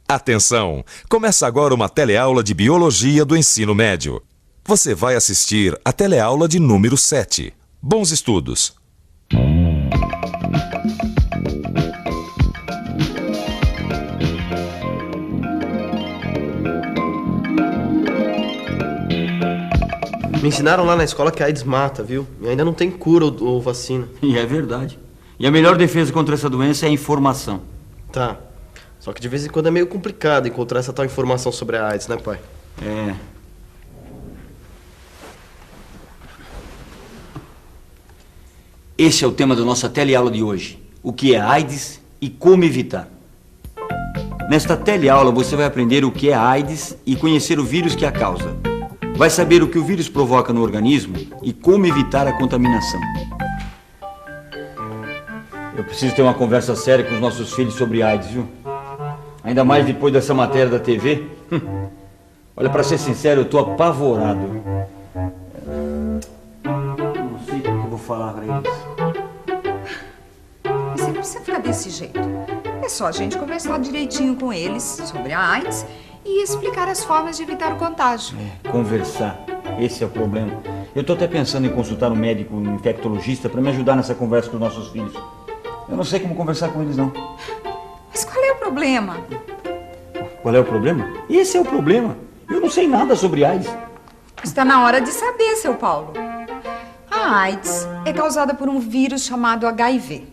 Atenção! Começa agora uma teleaula de Biologia do Ensino Médio. Você vai assistir a teleaula de número 7. Bons estudos! Me ensinaram lá na escola que a AIDS mata, viu? E ainda não tem cura ou vacina. E é verdade. E a melhor defesa contra essa doença é a informação. Tá. Só que de vez em quando é meio complicado encontrar essa tal informação sobre a AIDS, né, pai? É. Esse é o tema da nossa teleaula de hoje. O que é AIDS e como evitar. Nesta teleaula você vai aprender o que é AIDS e conhecer o vírus que a causa. Vai saber o que o vírus provoca no organismo e como evitar a contaminação. Eu preciso ter uma conversa séria com os nossos filhos sobre AIDS, viu? Ainda mais depois dessa matéria da TV. Olha, pra ser sincero, eu tô apavorado. Não sei o que eu vou falar pra eles. Você não precisa ficar desse jeito. É só a gente conversar direitinho com eles sobre a AIDS e explicar as formas de evitar o contágio. Conversar. Esse é o problema. Eu tô até pensando em consultar um médico, um infectologista, pra me ajudar nessa conversa com os nossos filhos. Eu não sei como conversar com eles, não. Mas qual é o problema? Qual é o problema? Esse é o problema. Eu não sei nada sobre AIDS. Está na hora de saber, seu Paulo. A AIDS é causada por um vírus chamado HIV.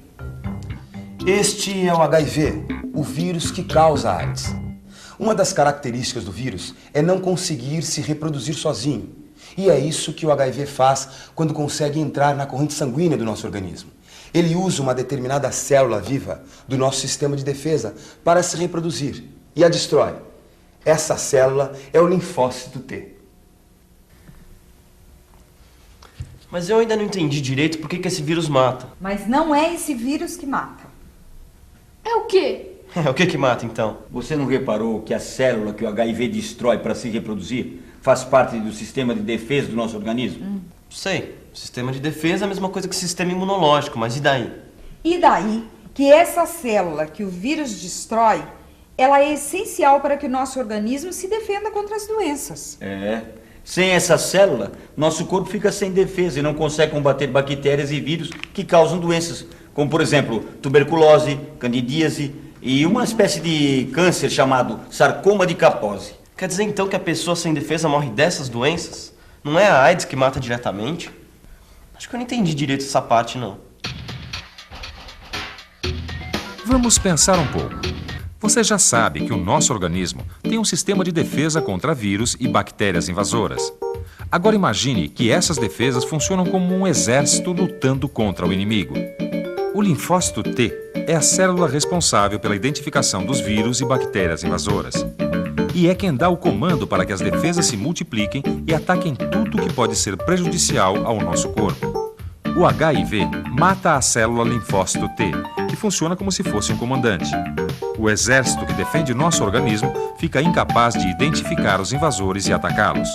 Este é o HIV, o vírus que causa a AIDS. Uma das características do vírus é não conseguir se reproduzir sozinho. E é isso que o HIV faz quando consegue entrar na corrente sanguínea do nosso organismo. Ele usa uma determinada célula viva do nosso sistema de defesa para se reproduzir e a destrói. Essa célula é o linfócito T. Mas eu ainda não entendi direito por que esse vírus mata. Mas não é esse vírus que mata. É o quê? É, o que mata então? Você não reparou que a célula que o HIV destrói para se reproduzir faz parte do sistema de defesa do nosso organismo? Sei. Sistema de defesa é a mesma coisa que sistema imunológico, mas e daí? E daí que essa célula que o vírus destrói, ela é essencial para que o nosso organismo se defenda contra as doenças. É. Sem essa célula, nosso corpo fica sem defesa e não consegue combater bactérias e vírus que causam doenças, como por exemplo, tuberculose, candidíase e uma espécie de câncer chamado sarcoma de Kaposi. Quer dizer então que a pessoa sem defesa morre dessas doenças? Não é a AIDS que mata diretamente? Acho que eu não entendi direito essa parte, não. Vamos pensar um pouco. Você já sabe que o nosso organismo tem um sistema de defesa contra vírus e bactérias invasoras. Agora imagine que essas defesas funcionam como um exército lutando contra o inimigo. O linfócito T é a célula responsável pela identificação dos vírus e bactérias invasoras. E é quem dá o comando para que as defesas se multipliquem e ataquem tudo que pode ser prejudicial ao nosso corpo. O HIV mata a célula linfócito T, que funciona como se fosse um comandante. O exército que defende nosso organismo fica incapaz de identificar os invasores e atacá-los.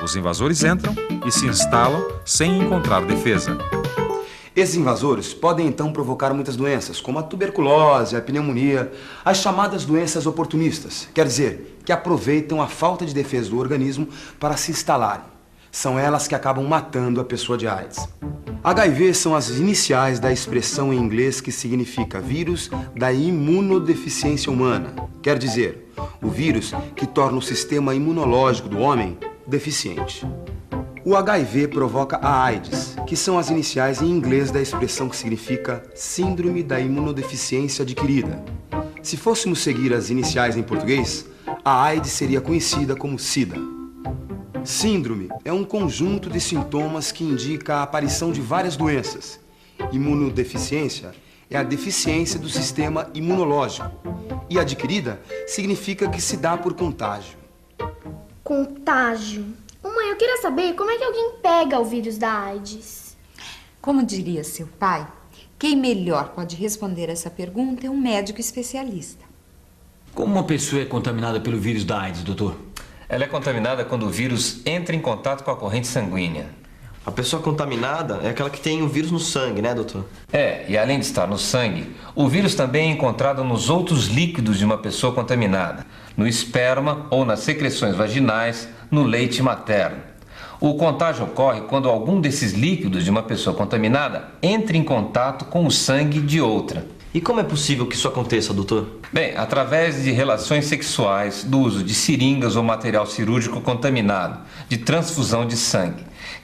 Os invasores entram e se instalam sem encontrar defesa. Esses invasores podem então provocar muitas doenças, como a tuberculose, a pneumonia, as chamadas doenças oportunistas, quer dizer, que aproveitam a falta de defesa do organismo para se instalarem. São elas que acabam matando a pessoa de AIDS. HIV são as iniciais da expressão em inglês que significa vírus da imunodeficiência humana, quer dizer, o vírus que torna o sistema imunológico do homem deficiente. O HIV provoca a AIDS, que são as iniciais em inglês da expressão que significa Síndrome da Imunodeficiência Adquirida. Se fôssemos seguir as iniciais em português, a AIDS seria conhecida como SIDA. Síndrome é um conjunto de sintomas que indica a aparição de várias doenças. Imunodeficiência é a deficiência do sistema imunológico. E adquirida significa que se dá por contágio. Contágio. Mãe, eu queria saber como é que alguém pega o vírus da AIDS. Como diria seu pai, quem melhor pode responder essa pergunta é um médico especialista. Como uma pessoa é contaminada pelo vírus da AIDS, doutor? Ela é contaminada quando o vírus entra em contato com a corrente sanguínea. A pessoa contaminada é aquela que tem o vírus no sangue, né, doutor? E além de estar no sangue, o vírus também é encontrado nos outros líquidos de uma pessoa contaminada, no esperma ou nas secreções vaginais, no leite materno. O contágio ocorre quando algum desses líquidos de uma pessoa contaminada entra em contato com o sangue de outra. E como é possível que isso aconteça, doutor? Bem, através de relações sexuais, do uso de seringas ou material cirúrgico contaminado, de transfusão de sangue.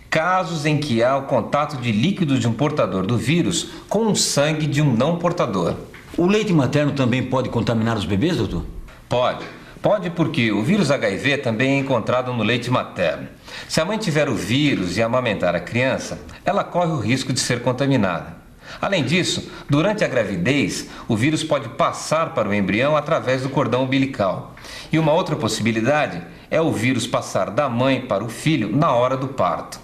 Casos em que há o contato de líquidos de um portador do vírus com o sangue de um não portador. O leite materno também pode contaminar os bebês, doutor? Pode porque o vírus HIV também é encontrado no leite materno. Se a mãe tiver o vírus e amamentar a criança, ela corre o risco de ser contaminada. Além disso, durante a gravidez, o vírus pode passar para o embrião através do cordão umbilical. E uma outra possibilidade é o vírus passar da mãe para o filho na hora do parto.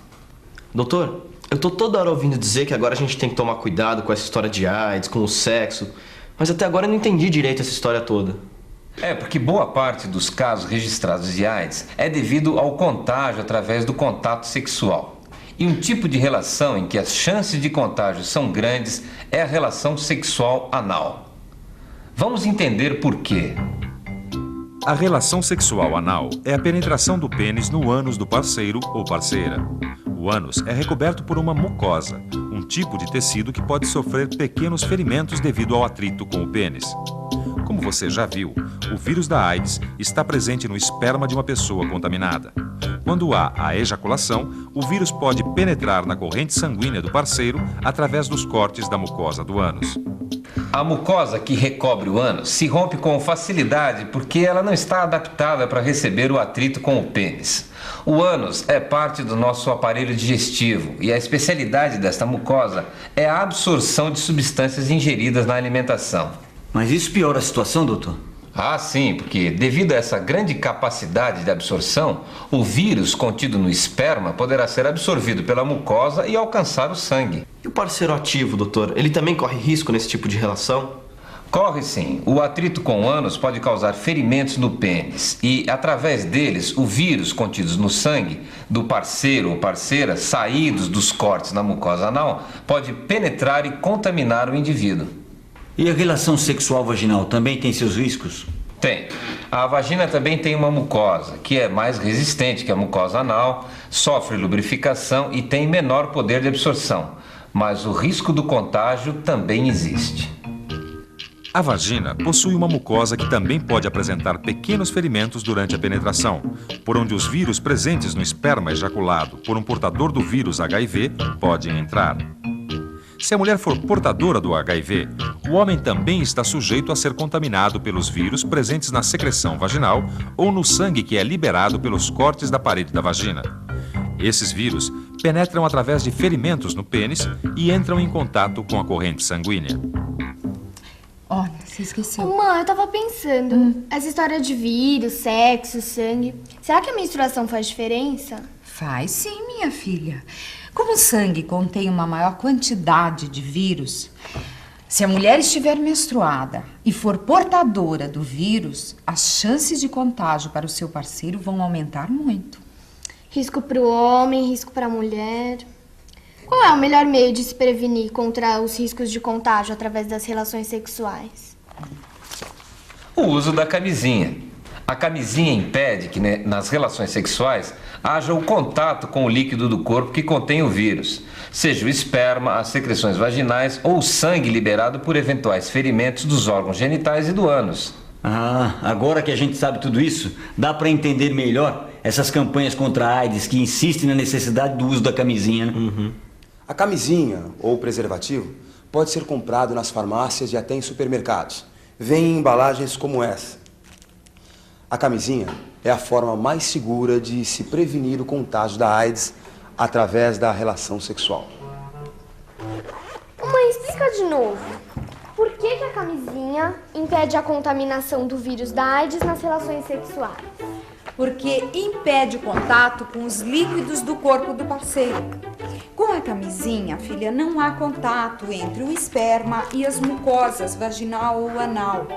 Doutor, eu tô toda hora ouvindo dizer que agora a gente tem que tomar cuidado com essa história de AIDS, com o sexo, mas até agora eu não entendi direito essa história toda. Porque boa parte dos casos registrados de AIDS é devido ao contágio através do contato sexual. E um tipo de relação em que as chances de contágio são grandes é a relação sexual anal. Vamos entender por quê. A relação sexual anal é a penetração do pênis no ânus do parceiro ou parceira. O ânus é recoberto por uma mucosa, um tipo de tecido que pode sofrer pequenos ferimentos devido ao atrito com o pênis. Como você já viu, o vírus da AIDS está presente no esperma de uma pessoa contaminada. Quando há a ejaculação, o vírus pode penetrar na corrente sanguínea do parceiro através dos cortes da mucosa do ânus. A mucosa que recobre o ânus se rompe com facilidade porque ela não está adaptada para receber o atrito com o pênis. O ânus é parte do nosso aparelho digestivo e a especialidade desta mucosa é a absorção de substâncias ingeridas na alimentação. Mas isso piora a situação, doutor? Sim, porque devido a essa grande capacidade de absorção, o vírus contido no esperma poderá ser absorvido pela mucosa e alcançar o sangue. E o parceiro ativo, doutor, ele também corre risco nesse tipo de relação? Corre sim. O atrito com o ânus pode causar ferimentos no pênis e, através deles, o vírus contidos no sangue do parceiro ou parceira, saídos dos cortes na mucosa anal, pode penetrar e contaminar o indivíduo. E a relação sexual vaginal também tem seus riscos? Tem. A vagina também tem uma mucosa, que é mais resistente que a mucosa anal, sofre lubrificação e tem menor poder de absorção. Mas o risco do contágio também existe. A vagina possui uma mucosa que também pode apresentar pequenos ferimentos durante a penetração, por onde os vírus presentes no esperma ejaculado por um portador do vírus HIV podem entrar. Se a mulher for portadora do HIV, o homem também está sujeito a ser contaminado pelos vírus presentes na secreção vaginal ou no sangue que é liberado pelos cortes da parede da vagina. Esses vírus penetram através de ferimentos no pênis e entram em contato com a corrente sanguínea. Olha, você esqueceu. Mãe, eu tava pensando, essa história de vírus, sexo, sangue, será que a menstruação faz diferença? Faz sim, minha filha. Como o sangue contém uma maior quantidade de vírus, se a mulher estiver menstruada e for portadora do vírus, as chances de contágio para o seu parceiro vão aumentar muito. Risco para o homem, risco para a mulher. Qual é o melhor meio de se prevenir contra os riscos de contágio através das relações sexuais? O uso da camisinha. A camisinha impede que nas relações sexuais haja o contato com o líquido do corpo que contém o vírus, seja o esperma, as secreções vaginais ou o sangue liberado por eventuais ferimentos dos órgãos genitais e do ânus. Agora que a gente sabe tudo isso, dá para entender melhor essas campanhas contra a AIDS que insistem na necessidade do uso da camisinha, né? Uhum. A camisinha ou preservativo pode ser comprado nas farmácias e até em supermercados. Vem em embalagens como essa. A camisinha é a forma mais segura de se prevenir o contágio da AIDS através da relação sexual. Mãe, explica de novo. Por que a camisinha impede a contaminação do vírus da AIDS nas relações sexuais? Porque impede o contato com os líquidos do corpo do parceiro. Com a camisinha, filha, não há contato entre o esperma e as mucosas vaginal ou anal,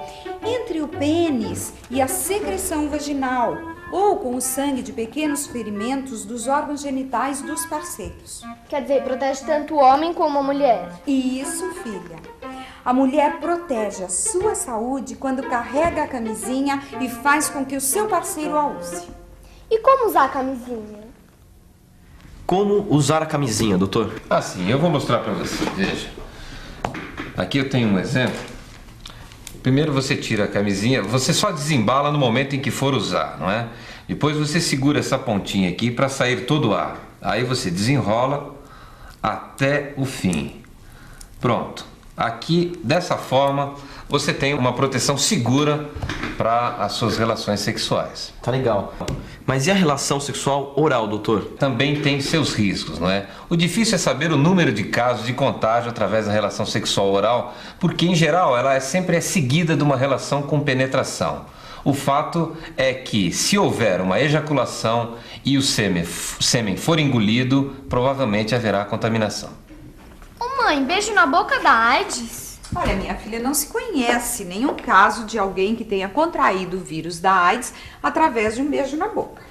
entre o pênis e a secreção vaginal ou com o sangue de pequenos ferimentos dos órgãos genitais dos parceiros. Quer dizer, protege tanto o homem como a mulher. Isso, filha. A mulher protege a sua saúde quando carrega a camisinha e faz com que o seu parceiro a use. E como usar a camisinha? Como usar a camisinha, doutor? Assim, eu vou mostrar para você. Veja. Aqui eu tenho um exemplo. Primeiro você tira a camisinha, você só desembala no momento em que for usar, não é? Depois você segura essa pontinha aqui para sair todo o ar. Aí você desenrola até o fim. Pronto. Aqui, dessa forma, você tem uma proteção segura para as suas relações sexuais. Tá legal. Mas e a relação sexual oral, doutor? Também tem seus riscos, não é? O difícil é saber o número de casos de contágio através da relação sexual oral, porque, em geral, ela sempre é seguida de uma relação com penetração. O fato é que, se houver uma ejaculação e o sêmen for engolido, provavelmente haverá contaminação. Ô mãe, beijo na boca da AIDS? Olha, minha filha, não se conhece nenhum caso de alguém que tenha contraído o vírus da AIDS através de um beijo na boca.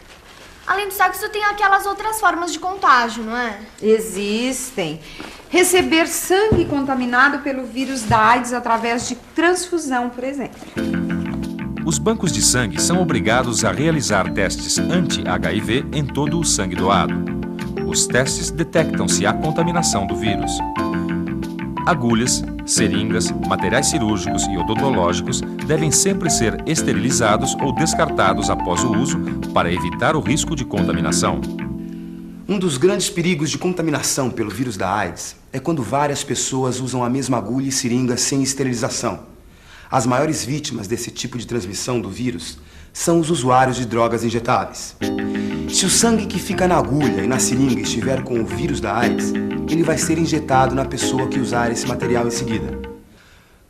Além do sexo, tem aquelas outras formas de contágio, não é? Existem. Receber sangue contaminado pelo vírus da AIDS através de transfusão, por exemplo. Os bancos de sangue são obrigados a realizar testes anti-HIV em todo o sangue doado. Os testes detectam se há contaminação do vírus. Agulhas, seringas, materiais cirúrgicos e odontológicos devem sempre ser esterilizados ou descartados após o uso para evitar o risco de contaminação. Um dos grandes perigos de contaminação pelo vírus da AIDS é quando várias pessoas usam a mesma agulha e seringa sem esterilização. As maiores vítimas desse tipo de transmissão do vírus são os usuários de drogas injetáveis. Se o sangue que fica na agulha e na seringa estiver com o vírus da AIDS, ele vai ser injetado na pessoa que usar esse material em seguida.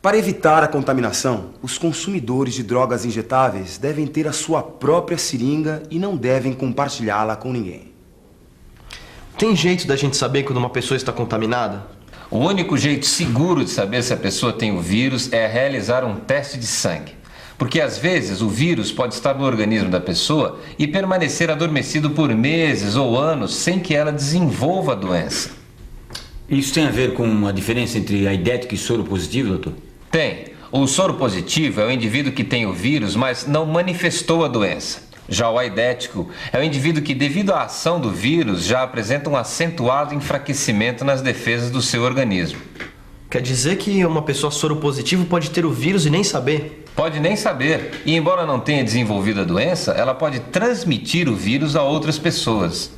Para evitar a contaminação, os consumidores de drogas injetáveis devem ter a sua própria seringa e não devem compartilhá-la com ninguém. Tem jeito da gente saber quando uma pessoa está contaminada? O único jeito seguro de saber se a pessoa tem o vírus é realizar um teste de sangue. Porque às vezes o vírus pode estar no organismo da pessoa e permanecer adormecido por meses ou anos sem que ela desenvolva a doença. Isso tem a ver com a diferença entre aidético e soro positivo, doutor? Tem. O soro positivo é o indivíduo que tem o vírus, mas não manifestou a doença. Já o aidético é o indivíduo que, devido à ação do vírus, já apresenta um acentuado enfraquecimento nas defesas do seu organismo. Quer dizer que uma pessoa soropositiva pode ter o vírus e nem saber? Pode nem saber. E embora não tenha desenvolvido a doença, ela pode transmitir o vírus a outras pessoas.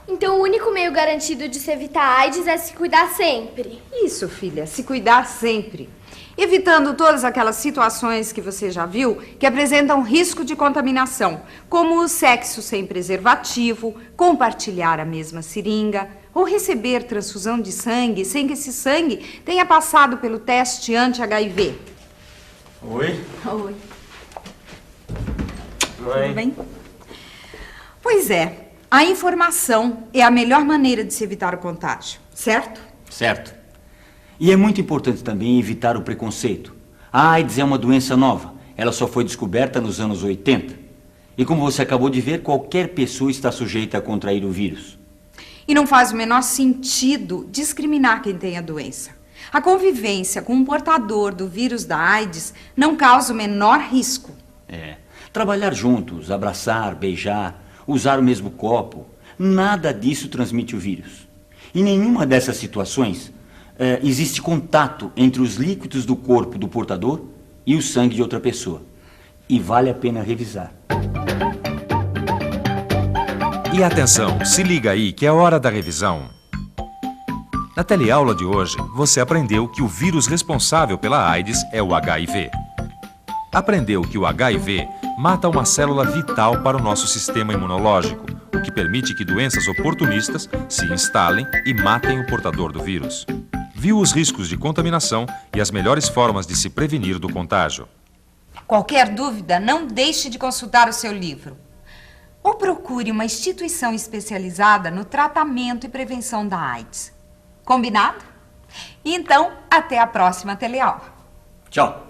Então o único meio garantido de se evitar a AIDS é se cuidar sempre. Isso, filha, se cuidar sempre. Evitando todas aquelas situações que você já viu que apresentam risco de contaminação, como o sexo sem preservativo, compartilhar a mesma seringa ou receber transfusão de sangue sem que esse sangue tenha passado pelo teste anti-HIV. Oi? Oi. Mãe. Tudo bem? Pois é, a informação é a melhor maneira de se evitar o contágio, certo? Certo. E é muito importante também evitar o preconceito. A AIDS é uma doença nova. Ela só foi descoberta nos anos 80. E como você acabou de ver, qualquer pessoa está sujeita a contrair o vírus. E não faz o menor sentido discriminar quem tem a doença. A convivência com um portador do vírus da AIDS não causa o menor risco. Trabalhar juntos, abraçar, beijar, usar o mesmo copo, nada disso transmite o vírus. Em nenhuma dessas situações existe contato entre os líquidos do corpo do portador e o sangue de outra pessoa. E vale a pena revisar. E atenção, se liga aí que é hora da revisão. Na teleaula de hoje, você aprendeu que o vírus responsável pela AIDS é o HIV. Aprendeu que o HIV mata uma célula vital para o nosso sistema imunológico, o que permite que doenças oportunistas se instalem e matem o portador do vírus. Viu os riscos de contaminação e as melhores formas de se prevenir do contágio. Qualquer dúvida, não deixe de consultar o seu livro. Ou procure uma instituição especializada no tratamento e prevenção da AIDS. Combinado? Então, até a próxima teleaula. Tchau.